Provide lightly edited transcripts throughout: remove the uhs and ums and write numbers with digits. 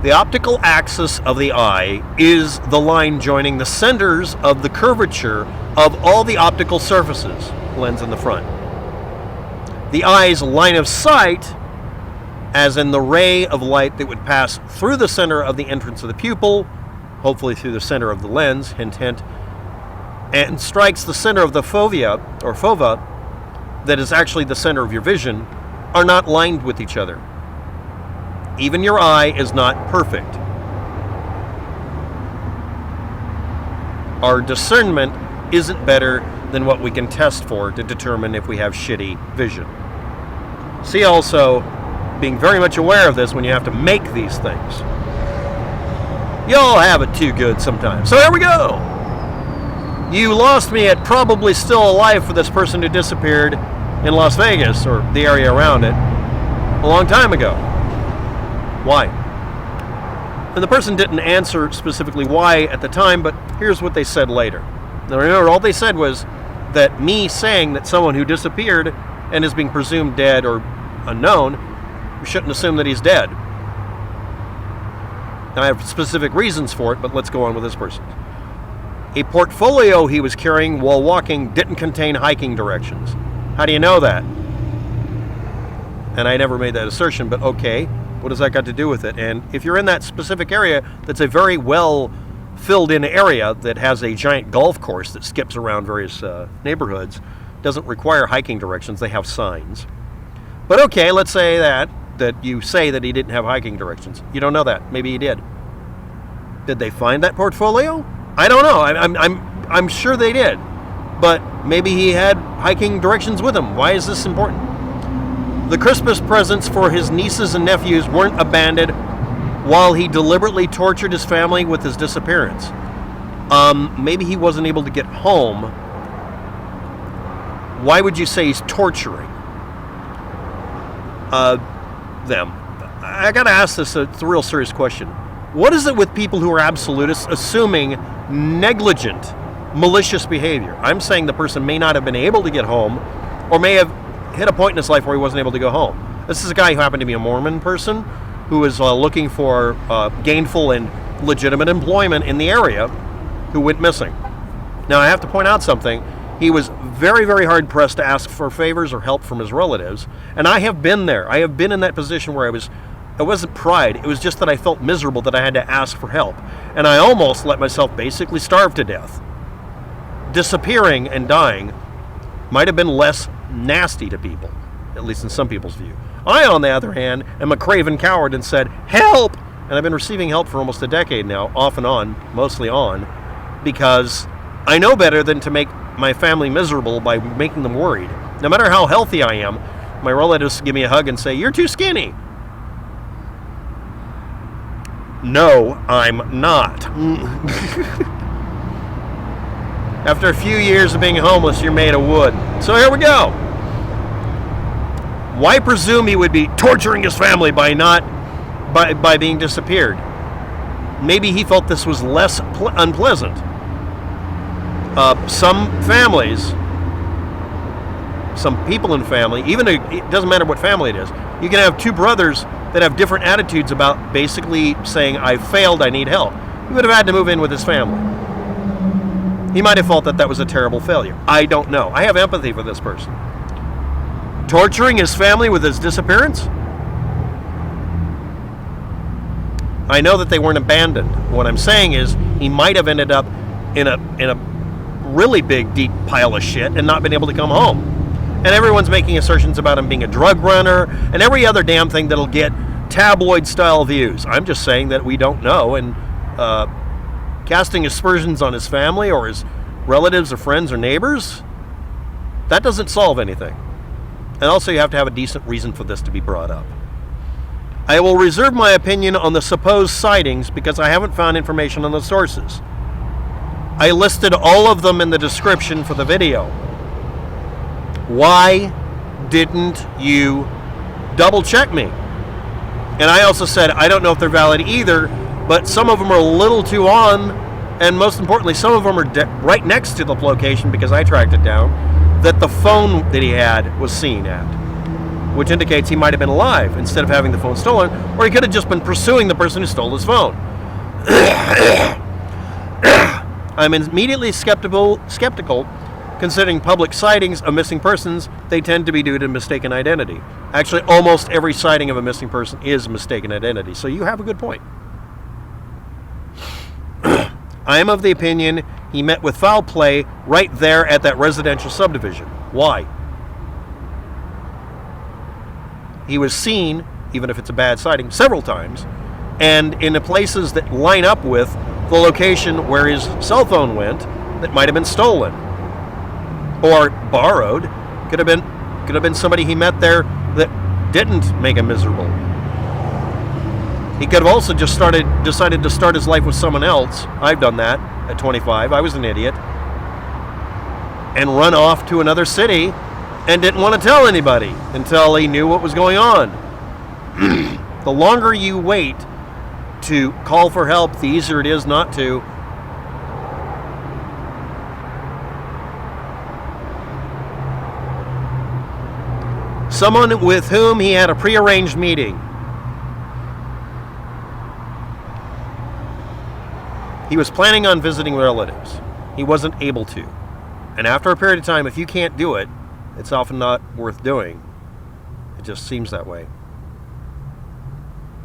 The optical axis of the eye is the line joining the centers of the curvature of all the optical surfaces, lens in the front. The eye's line of sight, as in the ray of light that would pass through the center of the entrance of the pupil, hopefully through the center of the lens, hint, hint, and strikes the center of the fovea, or fova, that is actually the center of your vision, are not lined with each other. Even your eye is not perfect. Our discernment isn't better than what we can test for to determine if we have shitty vision. See also, being very much aware of this when you have to make these things. Y'all have it too good sometimes. So here we go. You lost me at probably still alive for this person who disappeared in Las Vegas, or the area around it, a long time ago. Why? And the person didn't answer specifically why at the time, but here's what they said later. Now remember, all they said was that me saying that someone who disappeared and is being presumed dead or unknown, we shouldn't assume that he's dead. Now I have specific reasons for it, but let's go on with this person. A portfolio he was carrying while walking didn't contain hiking directions. How do you know that? And I never made that assertion, but okay. What has that got to do with it? And if you're in that specific area, that's a very well filled in area that has a giant golf course that skips around various neighborhoods, doesn't require hiking directions. They have signs. But okay, let's say that you say that he didn't have hiking directions. You don't know that. Maybe he did. Did they find that portfolio? I don't know. I'm sure they did. But maybe he had hiking directions with him. Why is this important? The Christmas presents for his nieces and nephews weren't abandoned while he deliberately tortured his family with his disappearance. Maybe he wasn't able to get home. Why would you say he's torturing them? I gotta ask this, it's a real serious question. What is it with people who are absolutists assuming negligent, malicious behavior? I'm saying the person may not have been able to get home, or may have hit a point in his life where he wasn't able to go home. This is a guy who happened to be a Mormon person who was looking for gainful and legitimate employment in the area, who went missing. Now I have to point out something. He was very, very hard pressed to ask for favors or help from his relatives, and I have been there. I have been in that position where it wasn't pride, it was just that I felt miserable that I had to ask for help, and I almost let myself basically starve to death. Disappearing and dying might have been less nasty to people, at least in some people's view. I, on the other hand, am a craven coward and said, help! And I've been receiving help for almost a decade now, off and on, mostly on, because I know better than to make my family miserable by making them worried. No matter how healthy I am, my relatives give me a hug and say, you're too skinny. No, I'm not. After a few years of being homeless, you're made of wood. So here we go. Why presume he would be torturing his family by being disappeared? Maybe he felt this was less unpleasant. Some families, some people in family, even it doesn't matter what family it is, you can have two brothers that have different attitudes about basically saying, I failed, I need help. He would have had to move in with his family. He might have felt that that was a terrible failure. I don't know. I have empathy for this person. Torturing his family with his disappearance? I know that they weren't abandoned. What I'm saying is he might have ended up in a really big, deep pile of shit and not been able to come home. And everyone's making assertions about him being a drug runner and every other damn thing that'll get tabloid-style views. I'm just saying that we don't know, and casting aspersions on his family or his relatives or friends or neighbors, that doesn't solve anything. And also you have to have a decent reason for this to be brought up. I will reserve my opinion on the supposed sightings because I haven't found information on the sources. I listed all of them in the description for the video. Why didn't you double check me? And I also said, I don't know if they're valid either, but some of them are a little too on, and most importantly, some of them are right next to the location, because I tracked it down, that the phone that he had was seen at. which indicates he might have been alive instead of having the phone stolen, or he could have just been pursuing the person who stole his phone. I'm immediately skeptical considering public sightings of missing persons. They tend to be due to mistaken identity. Actually, almost every sighting of a missing person is mistaken identity, so you have a good point. I am of the opinion he met with foul play right there at that residential subdivision. Why? He was seen, even if it's a bad sighting, several times, and in the places that line up with the location where his cell phone went that might have been stolen or borrowed. Could have been somebody he met there that didn't make him miserable. He could have also just decided to start his life with someone else. I've done that at 25. I was an idiot. And run off to another city and didn't want to tell anybody until he knew what was going on. The longer you wait to call for help, the easier it is not to. Someone with whom he had a prearranged meeting. He was planning on visiting relatives. He wasn't able to. And after a period of time, if you can't do it, it's often not worth doing. It just seems that way.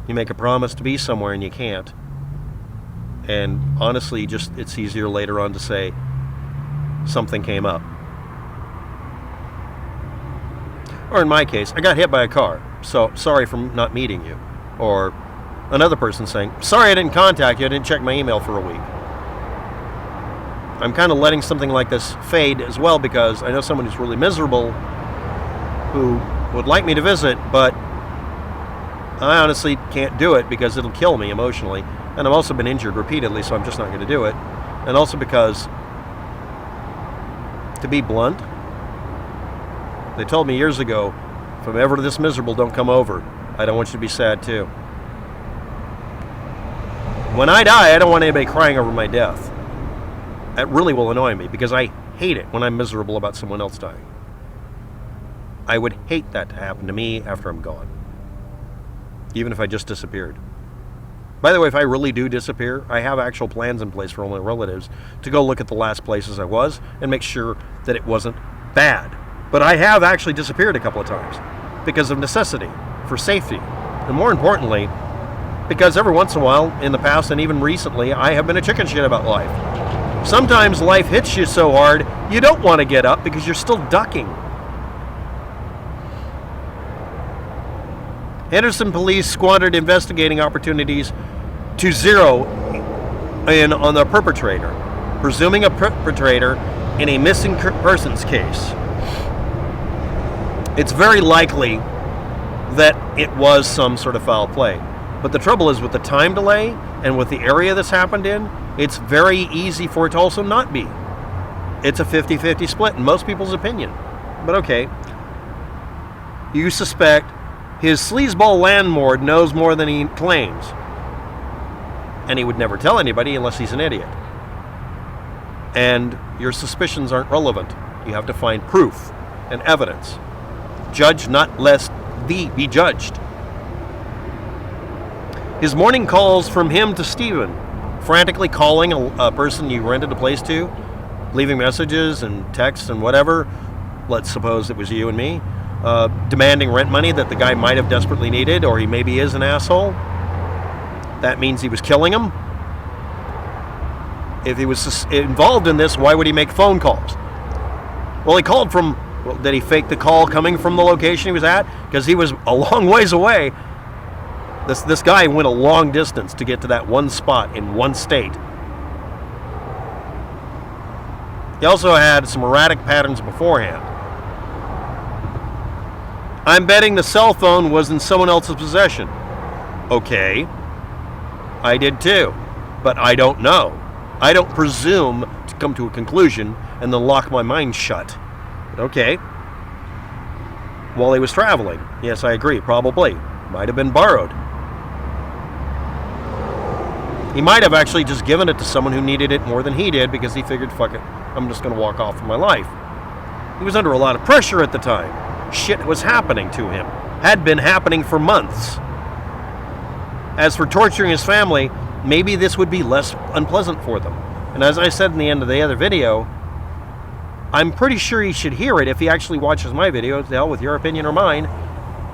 You make a promise to be somewhere and you can't. And honestly, it's easier later on to say something came up. Or in my case, I got hit by a car, so sorry for not meeting you. Or another person saying, sorry I didn't contact you, I didn't check my email for a week. I'm kind of letting something like this fade as well because I know someone who's really miserable who would like me to visit, but I honestly can't do it because it'll kill me emotionally. And I've also been injured repeatedly, so I'm just not going to do it. And also because, to be blunt, they told me years ago, if I'm ever this miserable, don't come over. I don't want you to be sad too. When I die, I don't want anybody crying over my death. That really will annoy me because I hate it when I'm miserable about someone else dying. I would hate that to happen to me after I'm gone. Even if I just disappeared. By the way, if I really do disappear, I have actual plans in place for all my relatives to go look at the last places I was and make sure that it wasn't bad. But I have actually disappeared a couple of times because of necessity, for safety. And more importantly, because every once in a while, in the past and even recently, I have been a chicken shit about life. Sometimes life hits you so hard, you don't want to get up because you're still ducking. Henderson police squandered investigating opportunities to zero in on the perpetrator, presuming a perpetrator in a missing persons case. It's very likely that it was some sort of foul play. But the trouble is with the time delay and with the area this happened in, it's very easy for it to also not be. It's a 50-50 split in most people's opinion. But okay. You suspect his sleazeball landlord knows more than he claims. And he would never tell anybody unless he's an idiot. And your suspicions aren't relevant. You have to find proof and evidence. Judge not lest thee be judged. His morning calls from him to Stephen, frantically calling a person you rented a place to, leaving messages and texts and whatever, let's suppose it was you and me, demanding rent money that the guy might have desperately needed, or he maybe is an asshole. That means he was killing him. If he was involved in this, why would he make phone calls? Well, he called from, did he fake the call coming from the location he was at? Because he was a long ways away. This guy went a long distance to get to that one spot in one state. He also had some erratic patterns beforehand. I'm betting the cell phone was in someone else's possession. Okay. I did too. But I don't know. I don't presume to come to a conclusion and then lock my mind shut. But okay. While he was traveling. Yes, I agree. Probably. Might have been borrowed. He might have actually just given it to someone who needed it more than he did because he figured, fuck it, I'm just going to walk off with my life. He was under a lot of pressure at the time. shit was happening to him. Had been happening for months. As for torturing his family, maybe this would be less unpleasant for them. And as I said in the end of the other video, I'm pretty sure he should hear it if he actually watches my video. To hell with your opinion or mine.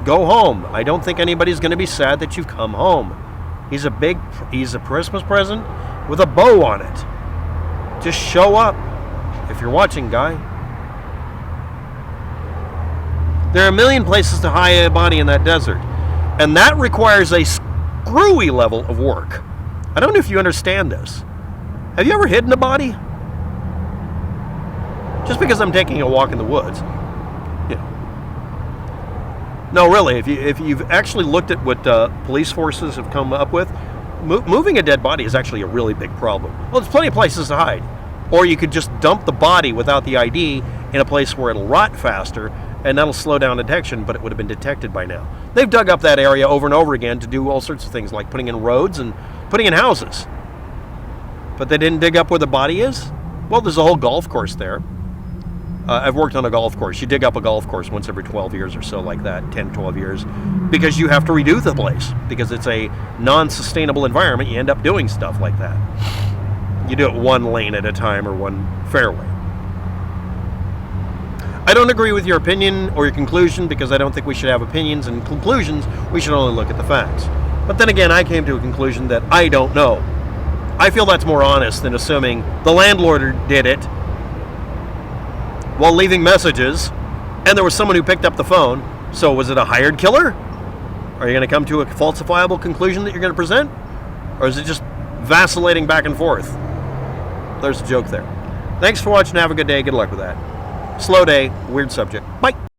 Go home. I don't think anybody's going to be sad that you've come home. He's a Christmas present with a bow on it. Just show up if you're watching, guy. There are a million places to hide a body in that desert, and that requires a screwy level of work. I don't know if you understand this. Have you ever hidden a body? Just because I'm taking a walk in the woods. No, really, if you've actually looked at what police forces have come up with, moving a dead body is actually a really big problem. Well, there's plenty of places to hide. Or you could just dump the body without the ID in a place where it'll rot faster, and that'll slow down detection, but it would have been detected by now. They've dug up that area over and over again to do all sorts of things, like putting in roads and putting in houses. But they didn't dig up where the body is? Well, there's a whole golf course there. I've worked on a golf course. You dig up a golf course once every 12 years or so, like that, 10, 12 years, because you have to redo the place, because it's a non-sustainable environment. You end up doing stuff like that. You do it one lane at a time or one fairway. I don't agree with your opinion or your conclusion, because I don't think we should have opinions and conclusions. We should only look at the facts. But then again, I came to a conclusion that I don't know. I feel that's more honest than assuming the landlord did it while leaving messages, and there was someone who picked up the phone. So was it a hired killer? Are you going to come to a falsifiable conclusion that you're going to present? Or is it just vacillating back and forth? There's a joke there. Thanks for watching. Have a good day. Good luck with that. Slow day, weird subject. Bye.